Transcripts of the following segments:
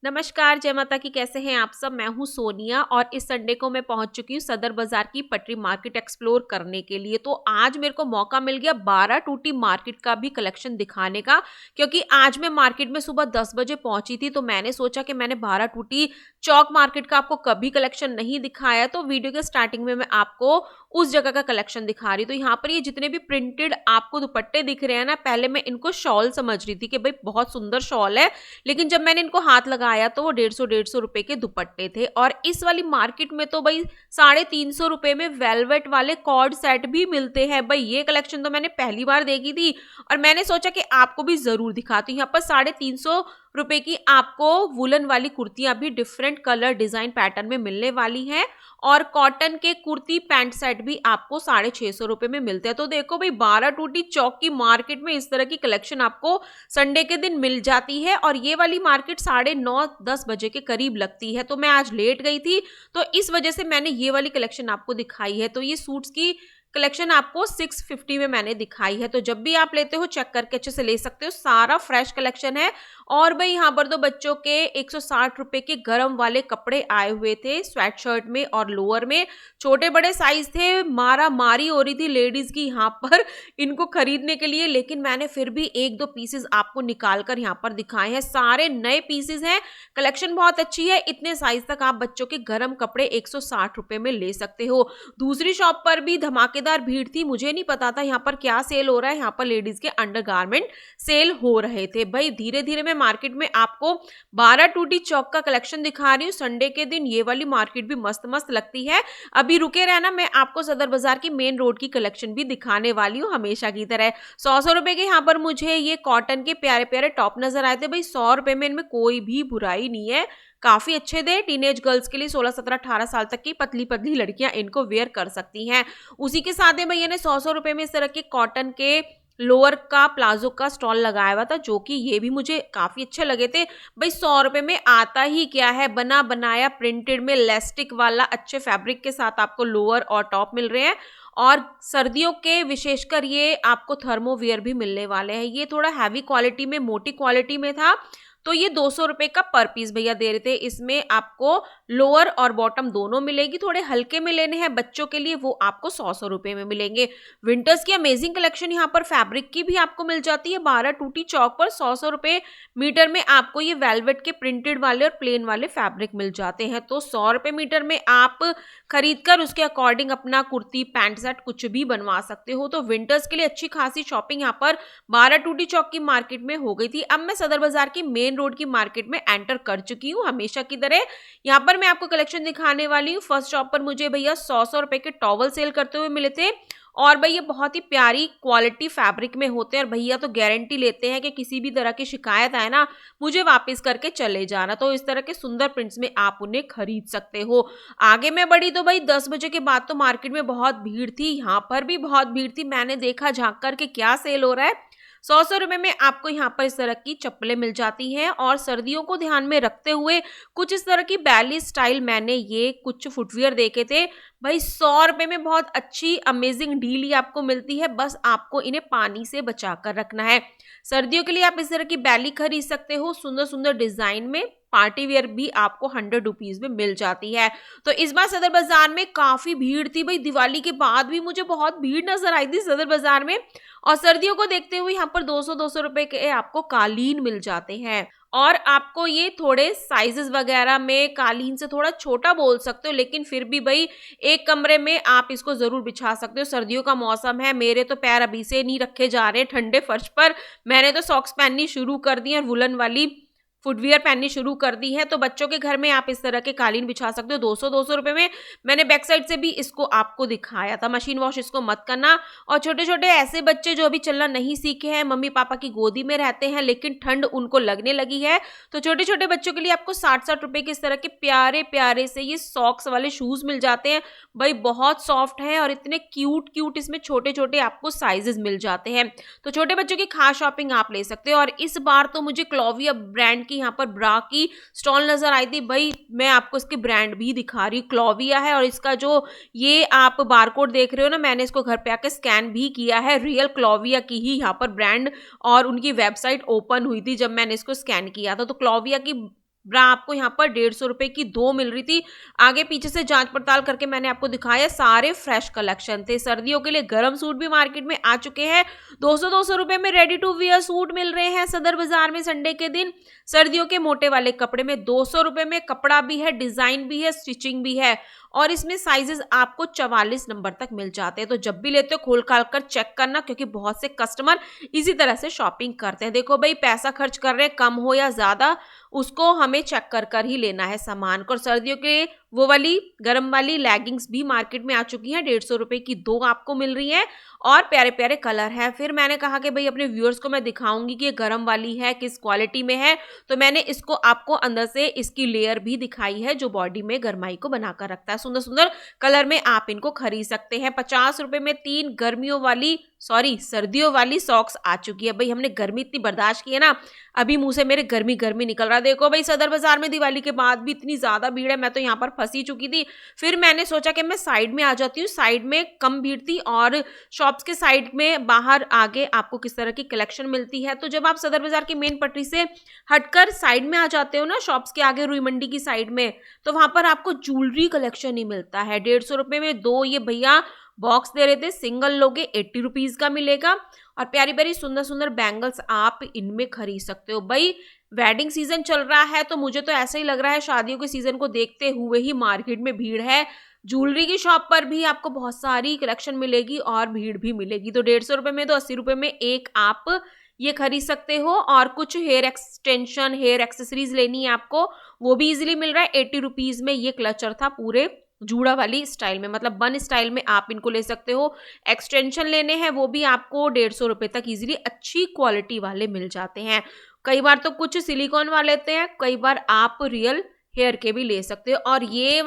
नमस्कार, जय माता की। कैसे हैं आप सब? मैं हूँ सोनिया और इस संडे को मैं पहुंच चुकी हूँ सदर बाजार की पटरी मार्केट एक्सप्लोर करने के लिए। तो आज मेरे को मौका मिल गया 12 टूटी मार्केट का भी कलेक्शन दिखाने का, क्योंकि आज मैं मार्केट में सुबह 10 बजे पहुंची थी। तो मैंने सोचा कि मैंने 12 टूटी चौक मार्केट का आपको कभी कलेक्शन नहीं दिखाया, तो वीडियो के स्टार्टिंग में मैं आपको उस जगह का कलेक्शन दिखा रही। तो यहाँ पर ये जितने भी प्रिंटेड आपको दुपट्टे दिख रहे हैं ना, पहले मैं इनको शॉल समझ रही थी कि भाई बहुत सुंदर शॉल है, लेकिन जब मैंने इनको हाथ लगाया तो वो 150 रुपए के दुपट्टे थे। और इस वाली मार्केट में तो भाई 350 रुपए में वेलवेट वाले कॉर्ड सेट भी मिलते हैं। भाई ये कलेक्शन तो मैंने पहली बार देखी थी और मैंने सोचा कि आपको भी जरूर दिखाती हूँ। यहाँ पर 350 रुपए की आपको वुलन वाली कुर्तियां भी डिफरेंट कलर डिजाइन पैटर्न में मिलने वाली हैं, और कॉटन के कुर्ती पैंट सेट भी आपको 650 रुपए में मिलते हैं। तो देखो भाई, 12 टूटी चौक की मार्केट में इस तरह की कलेक्शन आपको संडे के दिन मिल जाती है। और ये वाली मार्केट 9:30-10 बजे के करीब लगती है। तो मैं आज लेट गई थी, तो इस वजह से मैंने ये वाली कलेक्शन आपको दिखाई है। तो ये सूट्स की कलेक्शन आपको 650 में मैंने दिखाई है। तो जब भी आप लेते हो चेक करके अच्छे से ले सकते हो, सारा फ्रेश कलेक्शन है। और भाई यहाँ पर तो बच्चों के 160 रुपए के गरम वाले कपड़े आए हुए थे, स्वेट शर्ट में और लोअर में। छोटे बड़े साइज थे, मारा मारी हो रही थी लेडीज की यहाँ पर इनको खरीदने के लिए, लेकिन मैंने फिर भी एक दो पीसेस आपको निकाल कर यहाँ पर दिखाए हैं। सारे नए पीसेस हैं, कलेक्शन बहुत अच्छी है। इतने साइज तक आप बच्चों के गरम कपड़े 160 रुपए में ले सकते हो। दूसरी शॉप पर भी धमाकेदार भीड़ थी, मुझे नहीं पता था यहाँ पर क्या सेल हो रहा है। यहाँ पर लेडीज के अंडरगारमेंट सेल हो रहे थे। भाई धीरे धीरे मैं मार्केट में आपको 12 टूटी चौक का कलेक्शन दिखा रही हूँ। संडे के दिन ये वाली मार्केट भी मस्त मस्त लगती है। अभी रुके रहना, मैं आपको सदर बाजार की मेन रोड की कलेक्शन भी दिखाने वाली हूँ हमेशा की तरह। 100 रुपए के यहाँ पर मुझे ये कॉटन के प्यारे प्यारे टॉप नजर आए थे। भाई 100 रुपए में इनमें कोई भी बुराई नहीं है, काफी अच्छे थे। टीनेज गर्ल्स के लिए 16, 17, 18 साल तक की पतली पतली लड़कियां इनको वेयर कर सकती हैं। उसी के साथ ही भैया ने 100 रुपए में इस तरह के कॉटन के लोअर का प्लाजो का स्टॉल लगाया हुआ था, जो कि ये भी मुझे काफी अच्छे लगे थे। भाई 100 रुपए में आता ही क्या है, बना बनाया प्रिंटेड में लेस्टिक वाला अच्छे फैब्रिक के साथ आपको लोअर और टॉप मिल रहे हैं। और सर्दियों के विशेषकर ये आपको थर्मोवियर भी मिलने वाले हैं। ये थोड़ा हैवी क्वालिटी में, मोटी क्वालिटी में था, तो ये 200 रुपए का पर पीस भैया दे रहे थे। इसमें आपको लोअर और बॉटम दोनों मिलेगी। थोड़े हल्के में लेने हैं बच्चों के लिए, वो आपको 100 रुपए में मिलेंगे। विंटर्स की अमेजिंग कलेक्शन यहाँ पर फैब्रिक की भी आपको मिल जाती है। 12 टूटी चौक पर 100 रुपए मीटर में आपको ये वेलवेट के प्रिंटेड वाले और प्लेन वाले फैब्रिक मिल जाते हैं। तो 100 रुपए मीटर में आप खरीद कर उसके अकॉर्डिंग अपना कुर्ती पैंट सेट कुछ भी बनवा सकते हो। तो विंटर्स के लिए अच्छी खासी शॉपिंग यहाँ पर 12 टूटी चौक की मार्केट में हो गई थी। अब मैं सदर बाजार की मेन रोड की मार्केट में एंटर कर चुकी हूँ हमेशा की तरह। यहाँ पर मैं आपको कलेक्शन दिखाने वाली हूँ। फर्स्ट शॉप पर मुझे भैया 100 रुपए के टॉवल सेल करते हुए मिले थे, और भाई ये बहुत ही प्यारी क्वालिटी फैब्रिक में होते हैं। और भैया तो गारंटी लेते हैं कि किसी भी तरह की शिकायत आए ना, मुझे वापस करके चले जाना। तो इस तरह के सुंदर प्रिंट्स में आप उन्हें खरीद सकते हो। आगे मैं बढ़ी तो भाई 10 बजे के बाद तो मार्केट में बहुत भीड़ थी, यहाँ पर भी बहुत भीड़ थी। मैंने देखा झांक कर के क्या सेल हो रहा है। 100 रुपए में आपको यहाँ पर इस तरह की चप्पलें मिल जाती हैं। और सर्दियों को ध्यान में रखते हुए कुछ इस तरह की बैली स्टाइल मैंने ये कुछ फुटवियर देखे थे। भाई 100 रुपए में बहुत अच्छी अमेजिंग डील ही आपको मिलती है, बस आपको इन्हें पानी से बचा कर रखना है। सर्दियों के लिए आप इस तरह की बैली खरीद सकते हो, सुंदर सुंदर डिजाइन में। पार्टी वेयर भी आपको 100 रुपीज में मिल जाती है। तो इस बार सदर बाजार में काफी भीड़ थी। भाई दिवाली के बाद भी मुझे बहुत भीड़ नजर आई थी सदर बाजार में। और सर्दियों को देखते हुए यहाँ पर 200 रुपए के आपको कालीन मिल जाते हैं। और आपको ये थोड़े साइजेस वगैरह में कालीन से थोड़ा छोटा बोल सकते हो, लेकिन फिर भी भाई एक कमरे में आप इसको जरूर बिछा सकते हो। सर्दियों का मौसम है, मेरे तो पैर अभी से नहीं रखे जा रहे ठंडे फर्श पर। मैंने तो सॉक्स पहननी शुरू कर दी और वुलन वाली फुटवियर पहननी शुरू कर दी है। तो बच्चों के घर में आप इस तरह के कालीन बिछा सकते हो 200 रुपए में। मैंने बैक साइड से भी इसको आपको दिखाया था। मशीन वॉश इसको मत करना। और छोटे छोटे ऐसे बच्चे जो अभी चलना नहीं सीखे हैं, मम्मी पापा की गोदी में रहते हैं, लेकिन ठंड उनको लगने लगी है, तो छोटे छोटे बच्चों के लिए आपको 60 रुपए के इस तरह के प्यारे प्यारे से ये सॉक्स वाले शूज मिल जाते हैं। भाई बहुत सॉफ्ट है और इतने क्यूट क्यूट इसमें छोटे छोटे आपको साइजेस मिल जाते हैं। तो छोटे बच्चों की खास शॉपिंग आप ले सकते हो। और इस बार तो मुझे क्लोविया ब्रांड की यहाँ पर ब्रा की स्टॉल नजर आई थी। भाई मैं आपको इसकी ब्रांड भी दिखा रही हूँ, क्लोविया है। और इसका जो ये आप बारकोड देख रहे हो ना, मैंने इसको घर पे आके स्कैन भी किया है। रियल क्लोविया की ही यहाँ पर ब्रांड और उनकी वेबसाइट ओपन हुई थी जब मैंने इसको स्कैन किया था। तो क्लोविया की ब्रा आपको यहाँ पर 150 रुपए की 2 मिल रही थी। आगे पीछे से जांच पड़ताल करके मैंने आपको दिखाया, सारे फ्रेश कलेक्शन थे। सर्दियों के लिए गर्म सूट भी मार्केट में आ चुके हैं। 200-200 रुपए में रेडी टू वियर सूट मिल रहे हैं सदर बाजार में संडे के दिन। सर्दियों के मोटे वाले कपड़े में 200 रुपए में कपड़ा भी है, डिजाइन भी है, स्टिचिंग भी है, और इसमें साइजेस आपको 44 नंबर तक मिल जाते हैं। तो जब भी लेते हो खोल खाल कर चेक करना, क्योंकि बहुत से कस्टमर इसी तरह से शॉपिंग करते हैं। देखो भाई, पैसा खर्च कर रहे हैं, कम हो या ज्यादा, उसको हमें चेक कर कर ही लेना है सामान को। और सर्दियों के वो वाली गर्म वाली लेगिंग्स भी मार्केट में आ चुकी हैं। 150 रुपए की 2 आपको मिल रही है, और प्यारे प्यारे कलर हैं। फिर मैंने कहा कि भाई अपने व्यूअर्स को मैं दिखाऊंगी कि ये गर्म वाली है, किस क्वालिटी में है, तो मैंने इसको आपको अंदर से इसकी लेयर भी दिखाई है जो बॉडी में गर्माई को बनाकर रखता है। सुंदर सुंदर कलर में आप इनको खरीद सकते हैं। 50 रुपए में 3 सर्दियों वाली सॉक्स आ चुकी है। भाई हमने गर्मी इतनी बर्दाश्त की है ना, अभी मुंह से मेरे गर्मी गर्मी निकल रहा है। देखो भाई, सदर बाजार में दिवाली के बाद भी इतनी ज्यादा भीड़ है, मैं तो यहाँ पर फंसी चुकी थी। फिर मैंने सोचा कि मैं साइड में आ जाती हूँ, साइड में कम भीड़ थी, और शॉप्स के साइड में बाहर आगे आपको किस तरह की कलेक्शन मिलती है। तो जब आप सदर बाजार की मेन पटरी से हटकर साइड में आ जाते हो ना, शॉप्स के आगे रुई मंडी की साइड में, तो वहां पर आपको ज्वेलरी कलेक्शन ही मिलता है। 150 रुपए में 2 ये भैया बॉक्स दे रहे थे, सिंगल लोगे 80 रुपीज का मिलेगा। और प्यारी प्यारी सुंदर सुंदर बैंगल्स आप इनमें खरीद सकते हो। भाई वेडिंग सीजन चल रहा है, तो मुझे तो ऐसा ही लग रहा है शादियों के सीजन को देखते हुए ही मार्केट में भीड़ है। ज्वेलरी की शॉप पर भी आपको बहुत सारी कलेक्शन मिलेगी और भीड़ भी मिलेगी। तो 150 रुपए में तो 80 रुपए में एक आप ये खरीद सकते हो। और कुछ हेयर एक्सटेंशन, हेयर एक्सेसरीज लेनी है आपको, वो भी इजीली मिल रहा है। 80 रुपीज में ये क्लचर था पूरे जूड़ा वाली स्टाइल में, मतलब बन स्टाइल में आप इनको ले सकते हो। एक्सटेंशन लेने हैं वो भी आपको 150 रुपए तक इजीली अच्छी क्वालिटी वाले मिल जाते हैं। कई बार तो कुछ सिलिकॉन वाले लेते हैं, कई बार आप रियल हेयर के भी ले सकते हो। और ये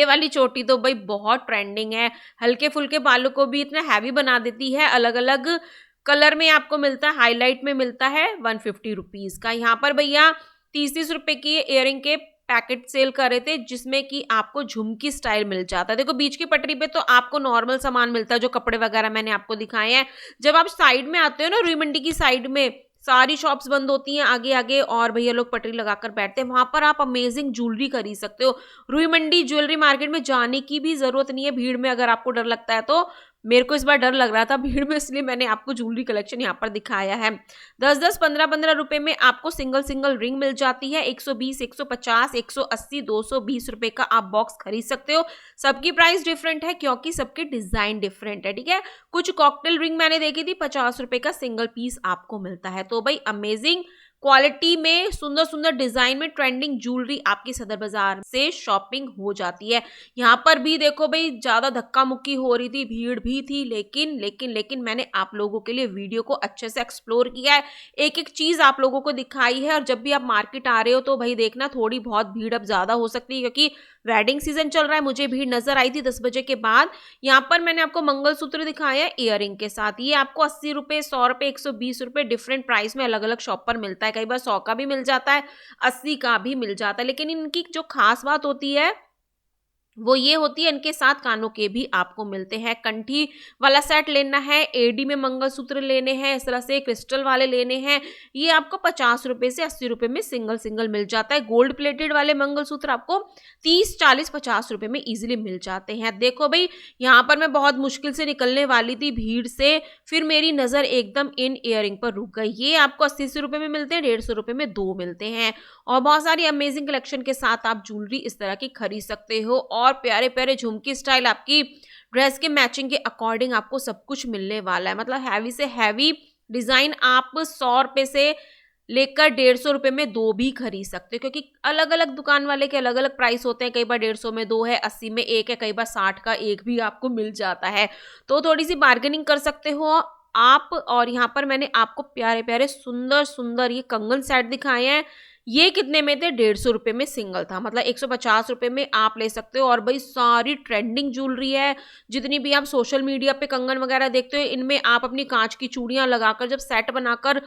वाली चोटी तो भाई बहुत ट्रेंडिंग है, हल्के फुल्के बालों को भी इतना हैवी बना देती है। अलग अलग कलर में आपको मिलता है, हाईलाइट में मिलता है 150 रुपीज का। यहाँ पर भैया 30-30 रुपए की इयरिंग के पैकेट सेल कर रहे थे, जिसमें कि आपको झुमकी स्टाइल मिल जाता है। देखो बीच की पटरी पे तो आपको नॉर्मल सामान मिलता है, जो कपड़े वगैरह मैंने आपको दिखाए हैं। जब आप साइड में आते हो ना, रुई मंडी की साइड में सारी शॉप्स बंद होती हैं आगे आगे, और भैया लोग पटरी लगाकर बैठते हैं, वहां पर आप अमेजिंग ज्वेलरी खरीद सकते हो। रुई मंडी ज्वेलरी मार्केट में जाने की भी जरूरत नहीं है भीड़ में, अगर आपको डर लगता है तो। मेरे को इस बार डर लग रहा था भीड़ में, इसलिए मैंने आपको ज्वेलरी कलेक्शन यहाँ पर दिखाया है। 10-10, 15-15 रुपए में आपको सिंगल सिंगल रिंग मिल जाती है। 120, 150, 180, 220 रुपए का आप बॉक्स खरीद सकते हो। सबकी प्राइस डिफरेंट है क्योंकि सबके डिजाइन डिफरेंट है, ठीक है। कुछ कॉकटेल रिंग मैंने देखी थी, 50 रुपए का सिंगल पीस आपको मिलता है। तो भाई अमेजिंग क्वालिटी में सुंदर सुंदर डिजाइन में ट्रेंडिंग ज्वेलरी आपकी सदर बाजार से शॉपिंग हो जाती है। यहाँ पर भी देखो भाई, ज्यादा धक्का मुक्की हो रही थी, भीड़ भी थी, लेकिन मैंने आप लोगों के लिए वीडियो को अच्छे से एक्सप्लोर किया है, एक एक चीज आप लोगों को दिखाई है। और जब भी आप मार्केट आ रहे हो तो भाई देखना, थोड़ी बहुत भीड़ अब ज्यादा हो सकती है क्योंकि वेडिंग सीजन चल रहा है। मुझे भीड़ नजर आई थी 10 बजे के बाद। यहाँ पर मैंने आपको मंगलसूत्र दिखाया है इयरिंग के साथ, ये आपको 80 रुपए, 100 रुपए, 120 रुपए डिफरेंट प्राइस में अलग अलग शॉप पर मिलता है। कई बार 100 का भी मिल जाता है, 80 का भी मिल जाता है। लेकिन इनकी जो खास बात होती है वो ये होती है, इनके साथ कानों के भी आपको मिलते हैं। कंठी वाला सेट लेना है, एडी में मंगलसूत्र लेने हैं, इस तरह से क्रिस्टल वाले लेने हैं, ये आपको 50 रुपए से 80 रुपए में सिंगल सिंगल मिल जाता है। गोल्ड प्लेटेड वाले मंगलसूत्र आपको 30, 40, 50 रुपए में इजीली मिल जाते हैं। देखो भाई, यहाँ पर मैं बहुत मुश्किल से निकलने वाली थी भीड़ से, फिर मेरी नजर एकदम इन इयरिंग पर रुक गई। ये आपको 80 रुपए में मिलते हैं, 150 रुपए में 2 मिलते हैं। और बहुत सारी अमेजिंग कलेक्शन के साथ आप ज्वेलरी इस तरह की खरीद सकते हो। और प्यारे प्यारे झुमकी स्टाइल आपकी ड्रेस के मैचिंग के अकॉर्डिंग आपको सब कुछ मिलने वाला है। मतलब हैवी से हैवी डिजाइन आप 100 रुपए से लेकर 150 रुपए में 2 भी खरीद सकते हो, क्योंकि अलग अलग दुकान वाले के अलग अलग प्राइस होते हैं। कई बार 150 में 2 है, 80 में 1 है, कई बार 60 का 1 भी आपको मिल जाता है। तो थोड़ी सी बार्गेनिंग कर सकते हो आप। और यहाँ पर मैंने आपको प्यारे प्यारे सुंदर सुंदर ये कंगन सेट दिखाए हैं। ये कितने में थे? 150 रुपए में सिंगल था, मतलब 150 रुपए में आप ले सकते हो। और भाई सारी ट्रेंडिंग ज्वेलरी है, जितनी भी आप सोशल मीडिया पे कंगन वगैरह देखते हो, इनमें आप अपनी कांच की चूड़ियां लगाकर जब सेट बनाकर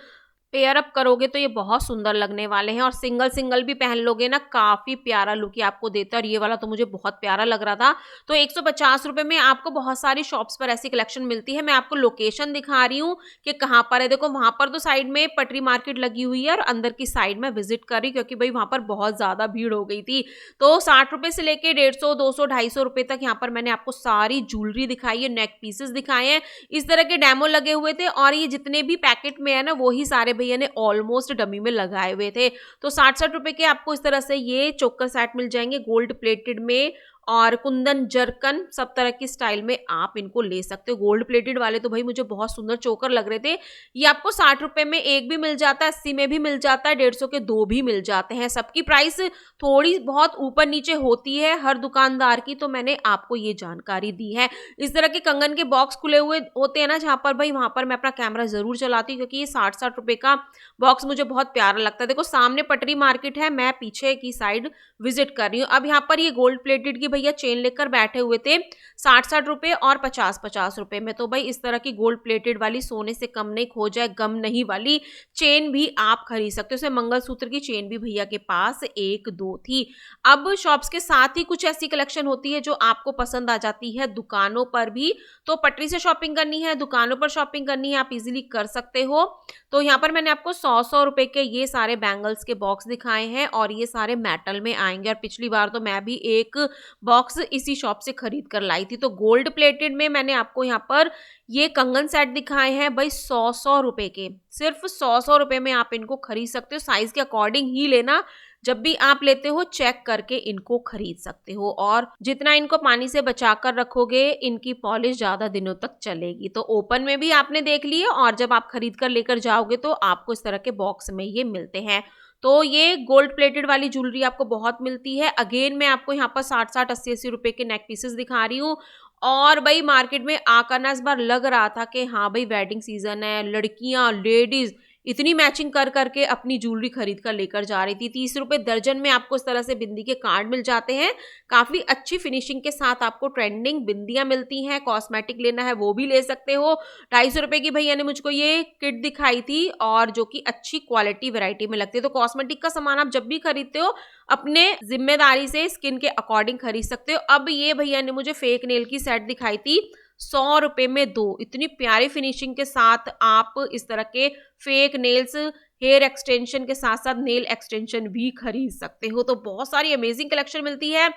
पेयर अप करोगे तो ये बहुत सुंदर लगने वाले हैं और सिंगल सिंगल भी पहन लोगे ना, काफ़ी प्यारा लुक ये आपको देता है और ये वाला तो मुझे बहुत प्यारा लग रहा था। तो ₹150 में आपको बहुत सारी शॉप्स पर ऐसी कलेक्शन मिलती है। मैं आपको लोकेशन दिखा रही हूँ कि कहाँ पर है। देखो वहाँ पर तो साइड में पटरी मार्केट लगी हुई है और अंदर की साइड में विज़िट कर रही, क्योंकि भई वहाँ पर बहुत ज़्यादा भीड़ हो गई थी। तो ₹60 से लेके 150, 200, ₹250 तक यहाँ पर मैंने आपको सारी ज्वेलरी दिखाई है, नेक पीसेस दिखाए हैं। इस तरह के डेमो लगे हुए थे और ये जितने भी पैकेट में है ना, वो ही सारे भैया ने ऑलमोस्ट डमी में लगाए हुए थे। तो 60-60 रुपए के आपको इस तरह से ये चोकर सेट मिल जाएंगे गोल्ड प्लेटेड में, और कुंदन जरकन सब तरह की स्टाइल में आप इनको ले सकते हो। गोल्ड प्लेटेड वाले तो भाई मुझे बहुत सुंदर चोकर लग रहे थे। ये आपको 60 रुपए में एक भी मिल जाता है, 80 में भी मिल जाता है, 150 के 2 भी मिल जाते हैं। सबकी प्राइस थोड़ी बहुत ऊपर नीचे होती है हर दुकानदार की, तो मैंने आपको ये जानकारी दी है। इस तरह के कंगन के बॉक्स खुले हुए होते हैं ना जहाँ पर भाई, वहाँ पर मैं अपना कैमरा ज़रूर चलाती हूँ, क्योंकि ये 60-60 रुपए का बॉक्स मुझे बहुत प्यारा लगता है। देखो सामने पटरी मार्केट है, मैं पीछे की साइड विजिट कर रही हूँ। अब यहाँ पर ये गोल्ड प्लेटेड की भैया चेन लेकर बैठे हुए थे 60-60 रुपए और 50-50 रुपए में। तो भाई इस तरह की गोल्ड प्लेटेड वाली सोने से कम नहीं, खो जाए गम नहीं वाली चेन भी आप खरीद सकते हो। जैसे मंगलसूत्र की चेन भी भैया के पास 1-2 थी। अब शॉप्स के साथ ही कुछ ऐसी कलेक्शन होती है जो आपको पसंद आ जाती है दुकानों पर भी। तो पटरी से शॉपिंग करनी है, दुकानों पर शॉपिंग करनी है, आप इजीली कर सकते हो। तो यहाँ पर मैंने आपको 100-100 रुपए के ये सारे बैंगल्स के बॉक्स दिखाए हैं और ये सारे मेटल में आएंगे। और पिछली बार तो मैं भी एक बॉक्स इसी शॉप से खरीद कर लाई थी। तो गोल्ड प्लेटेड में मैंने आपको यहाँ पर ये कंगन सेट दिखाए हैं भाई 100-100 रुपए के। सिर्फ 100-100 रुपए में आप इनको खरीद सकते हो। साइज के अकॉर्डिंग ही लेना, जब भी आप लेते हो चेक करके इनको खरीद सकते हो। और जितना इनको पानी से बचा कर रखोगे, इनकी पॉलिश ज्यादा दिनों तक चलेगी। तो ओपन में भी आपने देख लिए और जब आप खरीद कर लेकर जाओगे तो आपको इस तरह के बॉक्स में ये मिलते हैं। तो ये गोल्ड प्लेटेड वाली ज्वेलरी आपको बहुत मिलती है। अगेन मैं आपको यहाँ पर 60-60, 80-80 रुपए के नेक पीसेस दिखा रही हूँ। और भाई मार्केट में आकर ना इस बार लग रहा था कि हाँ भाई वेडिंग सीजन है, लड़कियां लेडीज इतनी मैचिंग कर करके अपनी ज्वेलरी खरीद कर लेकर जा रही थी। 30 रुपए दर्जन में आपको इस तरह से बिंदी के कार्ड मिल जाते हैं। काफी अच्छी फिनिशिंग के साथ आपको ट्रेंडिंग बिंदियां मिलती हैं। कॉस्मेटिक लेना है वो भी ले सकते हो। 250 रुपए की भैया ने मुझको ये किट दिखाई थी और जो कि अच्छी क्वालिटी वैरायटी में लगती है। तो कॉस्मेटिक का सामान आप जब भी खरीदते हो अपने जिम्मेदारी से स्किन के अकॉर्डिंग खरीद सकते हो। अब ये भैया ने मुझे फेक नेल की सेट दिखाई थी 100 रुपए में 2। इतनी प्यारी फिनिशिंग के साथ आप इस तरह के फेक नेल्स, हेयर एक्सटेंशन के साथ साथ नेल एक्सटेंशन भी खरीद सकते हो। तो बहुत सारी अमेजिंग कलेक्शन मिलती है।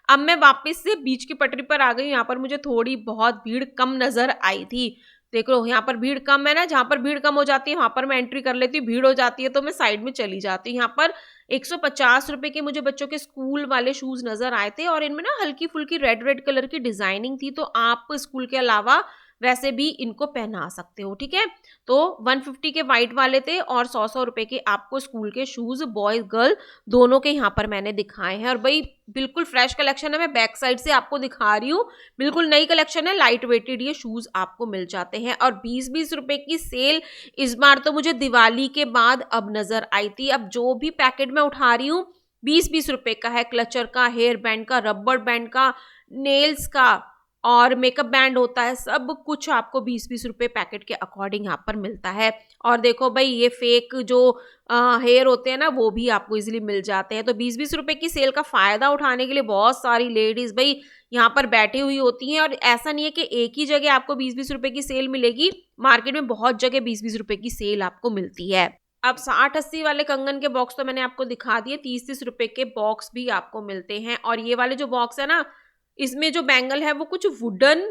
अब मैं वापस से बीच की पटरी पर आ गई हूँ। यहाँ पर मुझे थोड़ी बहुत भीड़ कम नजर आई थी। देख लो यहाँ पर भीड़ कम है ना, जहाँ पर भीड़ कम हो जाती है वहां पर मैं एंट्री कर लेती हूँ, भीड़ हो जाती है तो मैं साइड में चली जाती हूँ। यहाँ पर 150 रुपए के मुझे बच्चों के स्कूल वाले शूज नजर आए थे और इनमें ना हल्की फुल्की रेड रेड कलर की डिजाइनिंग थी। तो आप स्कूल के अलावा वैसे भी इनको पहना सकते हो, ठीक है। तो 150 के वाइट वाले थे और 100-100 रुपए के आपको स्कूल के शूज बॉयज गर्ल दोनों के यहाँ पर मैंने दिखाए हैं। और भाई बिल्कुल फ्रेश कलेक्शन है, मैं बैक साइड से आपको दिखा रही हूँ। बिल्कुल नई कलेक्शन है, लाइट वेटेड ये शूज आपको मिल जाते हैं। और 20-20 रुपए की सेल इस बार तो मुझे दिवाली के बाद अब नजर आई थी। अब जो भी पैकेट मैं उठा रही हूँ 20-20 रुपए का है। क्लचर का, हेयर बैंड का, रबर बैंड का, नेल्स का और मेकअप बैंड होता है, सब कुछ आपको 20-20 रुपए पैकेट के अकॉर्डिंग यहाँ पर मिलता है। और देखो भाई ये फेक जो हेयर होते हैं ना वो भी आपको इजीली मिल जाते हैं। तो 20-20 रुपए की सेल का फायदा उठाने के लिए बहुत सारी लेडीज भाई यहाँ पर बैठी हुई होती हैं। और ऐसा नहीं है कि एक ही जगह आपको 20-20 रुपए की सेल मिलेगी, मार्केट में बहुत जगह 20-20 रुपए की सेल आपको मिलती है। अब 60-80 वाले कंगन के बॉक्स तो मैंने आपको दिखा दिए, 30-30 रुपए के बॉक्स भी आपको मिलते हैं। और ये वाले जो बॉक्स है ना, इसमें जो बैंगल है वो कुछ वुडन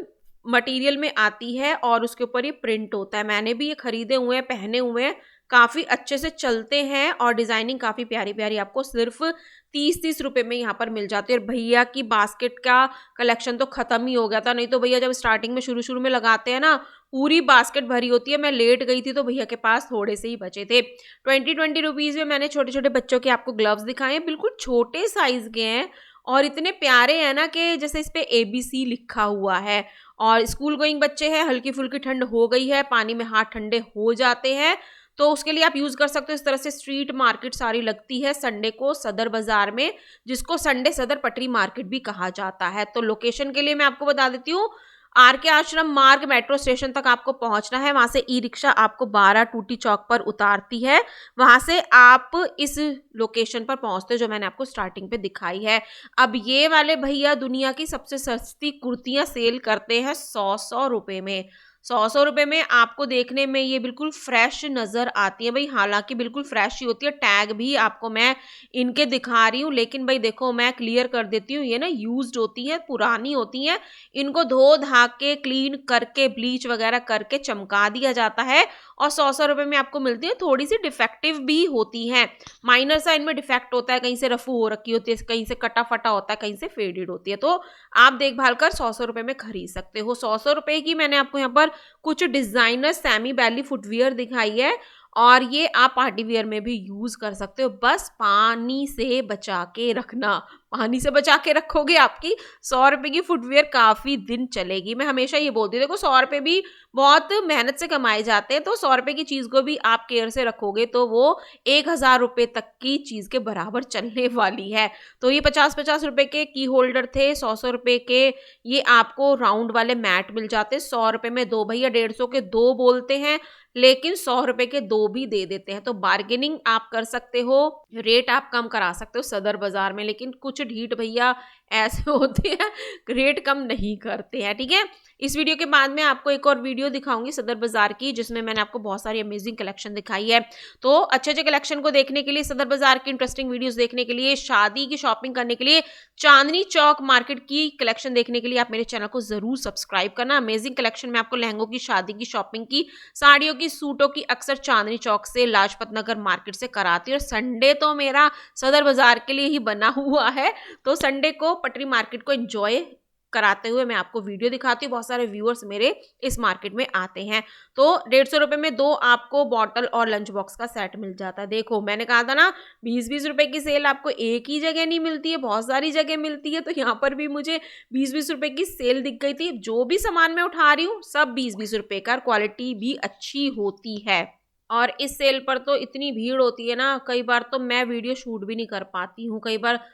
मटेरियल में आती है और उसके ऊपर ये प्रिंट होता है। मैंने भी ये खरीदे हुए हैं, पहने हुए हैं, काफी अच्छे से चलते हैं और डिजाइनिंग काफी प्यारी प्यारी आपको सिर्फ 30-30 रुपए में यहाँ पर मिल जाती है। और भैया की बास्केट का कलेक्शन तो खत्म ही हो गया था, नहीं तो भैया जब स्टार्टिंग में शुरू शुरू में लगाते हैं ना पूरी बास्केट भरी होती है। मैं लेट गई थी तो भैया के पास थोड़े से ही बचे थे। 20-20 रुपीज में मैंने छोटे छोटे बच्चों के आपको ग्लव्स दिखाए हैं, बिल्कुल छोटे साइज के हैं और इतने प्यारे हैं ना कि जैसे इस पे ABC लिखा हुआ है। और स्कूल गोइंग बच्चे हैं, हल्की फुल्की ठंड हो गई है, पानी में हाथ ठंडे हो जाते हैं, तो उसके लिए आप यूज कर सकते हो। इस तरह से स्ट्रीट मार्केट सारी लगती है संडे को सदर बाजार में, जिसको संडे सदर पटरी मार्केट भी कहा जाता है। तो लोकेशन के लिए मैं आपको बता देती हूँ, आर के आश्रम मार्ग मेट्रो स्टेशन तक आपको पहुंचना है। वहां से ई रिक्शा आपको 12 टूटी चौक पर उतारती है। वहां से आप इस लोकेशन पर पहुंचते हो जो मैंने आपको स्टार्टिंग पे दिखाई है। अब ये वाले भैया दुनिया की सबसे सस्ती कुर्तियां सेल करते हैं 100-100 रुपए में। 100-100 रुपए में आपको देखने में ये बिल्कुल फ्रेश नजर आती है भाई, हालांकि बिल्कुल फ्रेश ही होती है। टैग भी आपको मैं इनके दिखा रही हूँ, लेकिन भाई देखो मैं क्लियर कर देती हूँ, ये ना यूज्ड होती है, पुरानी होती हैं। इनको धो धा के क्लीन करके ब्लीच वगैरह करके चमका दिया जाता है और 100-100 रुपए में आपको मिलती है। थोड़ी सी डिफेक्टिव भी होती हैं, माइनर सा इनमें डिफेक्ट होता है, कहीं से रफू हो रखी होती है, कहीं से कटा फटा होता है, कहीं से फेडेड होती है। तो आप देखभाल कर 100-100 रुपए में खरीद सकते हो। 100-100 रुपए की मैंने आपको यहाँ पर कुछ डिजाइनर सेमी बैली फुटवियर दिखाई है और ये आप पार्टी वियर में भी यूज कर सकते हो। बस पानी से बचा के रखना, पानी से बचा के रखोगे आपकी 100 रुपए की फुटवियर काफी दिन चलेगी। मैं हमेशा ये बोलती हूँ, देखो 100 रुपए भी बहुत मेहनत से कमाए जाते हैं, तो 100 रुपए की चीज को भी आप केयर से रखोगे तो वो 1000 रुपए तक की चीज के बराबर चलने वाली है। तो ये 50-50 रुपए के की होल्डर थे, 100-100 रुपए के ये आपको राउंड वाले मैट मिल जाते। 100 रुपए में दो भैया, 150 के दो बोलते हैं, लेकिन 100 रुपए के दो भी दे देते हैं। तो बार्गेनिंग आप कर सकते हो, रेट आप कम करा सकते हो सदर बाजार में, लेकिन कुछ ढीठ भैया ऐसे होते हैं रेट कम नहीं करते हैं, ठीक है। इस वीडियो के बाद में आपको एक और वीडियो दिखाऊंगी सदर बाजार की, जिसमें मैंने आपको बहुत सारी अमेजिंग कलेक्शन दिखाई है। तो अच्छे अच्छे कलेक्शन को देखने के लिए, सदर बाजार की इंटरेस्टिंग वीडियोस देखने के लिए, शादी की शॉपिंग करने के लिए, चांदनी चौक मार्केट की कलेक्शन देखने के लिए आप मेरे चैनल को जरूर सब्सक्राइब करना। अमेजिंग कलेक्शन में आपको लहंगों की, शादी की शॉपिंग की, साड़ियों की, सूटों की अक्सर चांदनी चौक से, लाजपत नगर मार्केट से कराती हूँ। और संडे तो मेरा सदर बाजार के लिए ही बना हुआ है, तो संडे को पटरी मार्केट को एंजॉय कराते हुए मैं आपको वीडियो दिखाती हूँ। बहुत सारे व्यूअर्स मेरे इस मार्केट में आते हैं। तो 150 रुपए में दो आपको बॉटल और लंच बॉक्स का सेट मिल जाता है। देखो मैंने कहा था ना 20-20 रुपए की सेल आपको एक ही जगह नहीं मिलती है, बहुत सारी जगह मिलती है। तो यहाँ पर भी मुझे 20-20 रुपए की सेल दिख गई थी। जो भी सामान मैं उठा रही हूँ सब 20-20 रुपए का, क्वालिटी भी अच्छी होती है। और इस सेल पर तो इतनी भीड़ होती है ना, कई बार तो मैं वीडियो शूट भी नहीं कर पाती हूँ। कई बार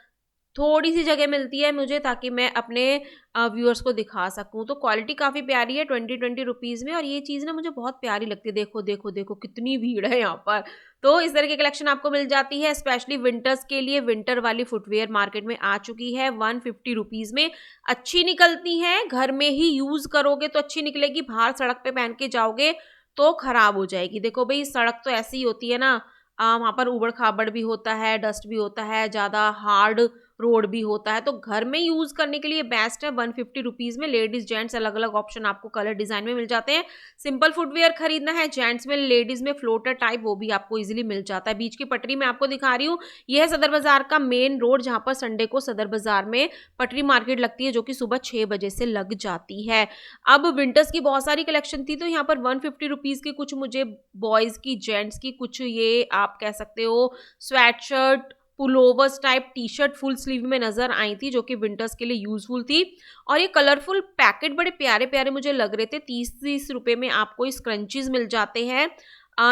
थोड़ी सी जगह मिलती है मुझे ताकि मैं अपने व्यूअर्स को दिखा सकूं। तो क्वालिटी काफ़ी प्यारी है 20-20 रुपीज़ में, और ये चीज़ ना मुझे बहुत प्यारी लगती है। देखो देखो देखो कितनी भीड़ है यहाँ पर। तो इस तरह की कलेक्शन आपको मिल जाती है स्पेशली विंटर्स के लिए। विंटर वाली फुटवेयर मार्केट में आ चुकी है 150 रुपीज़ में। अच्छी निकलती है, घर में ही यूज़ करोगे तो अच्छी निकलेगी, बाहर सड़क पे पहन के जाओगे तो खराब हो जाएगी। देखो भाई सड़क तो ऐसी ही होती है ना, वहाँ पर उबड़ खाबड़ भी होता है, डस्ट भी होता है, ज़्यादा हार्ड रोड भी होता है। तो घर में यूज करने के लिए बेस्ट है। 150 रुपीज़ में लेडीज जेंट्स अलग अलग ऑप्शन आपको कलर डिजाइन में मिल जाते हैं। सिंपल फुटवेयर खरीदना है जेंट्स में, लेडीज में फ्लोटर टाइप, वो भी आपको इजीली मिल जाता है। बीच की पटरी में आपको दिखा रही हूँ, यह है सदर बाजार का मेन रोड, जहां पर संडे को सदर बाजार में पटरी मार्केट लगती है, जो कि सुबह 6 बजे से लग जाती है। अब विंटर्स की बहुत सारी कलेक्शन थी, तो यहाँ पर 150 रुपीज़ की कुछ मुझे बॉयज की, जेंट्स की, कुछ ये आप कह सकते हो sweatshirt, pullovers type T shirt full sleeve में नजर आई थी, जो कि विंटर्स के लिए यूजफुल थी। और ये कलरफुल पैकेट बड़े प्यारे प्यारे मुझे लग रहे थे। 30-30 रुपए में आपको स्क्रंचीज मिल जाते हैं।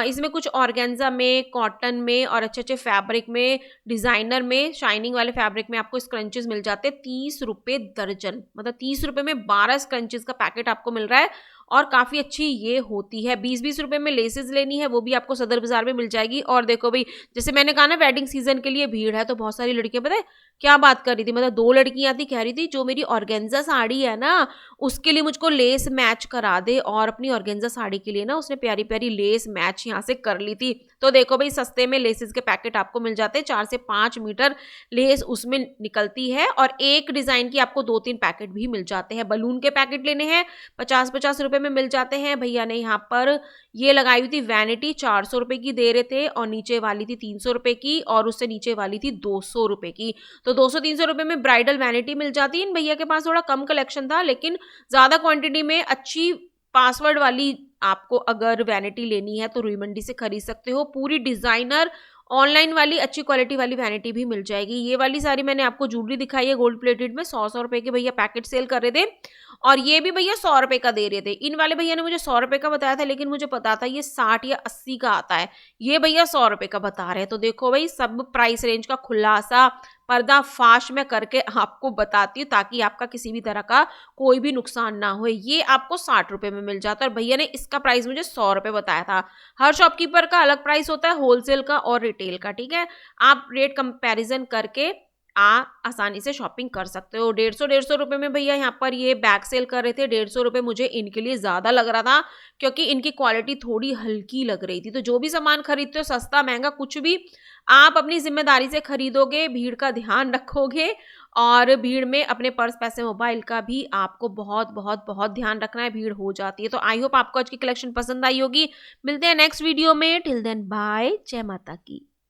इसमें कुछ ऑर्गेन्जा में, कॉटन में और अच्छे अच्छे फैब्रिक में, डिजाइनर में, शाइनिंग वाले फैब्रिक में आपको स्क्रंचीज मिल जाते हैं 30 रुपए दर्जन। मतलब 30 रुपए में 12 स्क्रंचीज का पैकेट आपको मिल रहा है और काफी अच्छी ये होती है। 20-20 रुपए में लेसेस लेनी है वो भी आपको सदर बाजार में मिल जाएगी। और देखो भाई जैसे मैंने कहा ना वेडिंग सीजन के लिए भीड़ है, तो बहुत सारी लड़कियां पता है क्या बात कर रही थी, मतलब 2 लड़कियां थी, कह रही थी जो मेरी ऑर्गेन्जा साड़ी है ना उसके लिए मुझको लेस मैच करा दे। और अपनी ऑर्गेन्जा साड़ी के लिए ना उसने प्यारी प्यारी लेस मैच यहाँ से कर ली थी। तो देखो भाई सस्ते में लेसेस के पैकेट आपको मिल जाते हैं। 4 से 5 मीटर लेस उसमें निकलती है और एक डिजाइन की आपको 2-3 पैकेट भी मिल जाते हैं। बलून के पैकेट लेने हैं 50-50 रुपए में मिल जाते हैं। भैया ने यहाँ पर ये लगाई हुई थी वैनिटी, 400 रुपए की दे रहे थे, और नीचे वाली थी 300 रुपए की, और उससे नीचे वाली थी 200 रुपए की। तो 200-300 रुपए में ब्राइडल वैनिटी मिल जाती है। इन भैया के पास थोड़ा कम कलेक्शन था, लेकिन ज्यादा क्वांटिटी में अच्छी पासवर्ड वाली आपको अगर वैनिटी लेनी है तो रुई मंडी से खरीद सकते हो। पूरी डिजाइनर ऑनलाइन वाली अच्छी क्वालिटी वाली वैनिटी भी मिल जाएगी। ये वाली सारी मैंने आपको ज्वेलरी दिखाई है गोल्ड प्लेटेड में, 100-100 रुपए के भैया पैकेट सेल कर रहे थे। और ये भी भैया 100 रुपए का दे रहे थे। इन वाले भैया ने मुझे 100 रुपए का बताया था, लेकिन मुझे पता था ये 60 या 80 का आता है। ये भैया 100 रुपए का बता रहे हैं। तो देखो भाई, सब प्राइस रेंज का खुलासा पर्दाफाश मैं करके आपको बताती हूँ, ताकि आपका किसी भी तरह का कोई भी नुकसान ना हो। ये आपको 60 रुपए में मिल जाता है और भैया ने इसका प्राइस मुझे 100 रुपए बताया था। हर शॉपकीपर का अलग प्राइस होता है, होलसेल का और रिटेल का, ठीक है। आप रेट कंपैरिजन करके आसानी से शॉपिंग कर सकते हो। 150 रुपए में भैया यहाँ पर ये बैग सेल कर रहे थे। 150 रुपए मुझे इनके लिए ज़्यादा लग रहा था, क्योंकि इनकी क्वालिटी थोड़ी हल्की लग रही थी। तो जो भी सामान खरीदते हो, सस्ता महंगा कुछ भी, आप अपनी जिम्मेदारी से खरीदोगे, भीड़ का ध्यान रखोगे, और भीड़ में अपने पर्स, पैसे, मोबाइल का भी आपको बहुत बहुत बहुत ध्यान रखना है, भीड़ हो जाती है। तो आई होप आपको आज की कलेक्शन पसंद आई होगी। मिलते हैं नेक्स्ट वीडियो में। टिल देन बाय, जय माता की।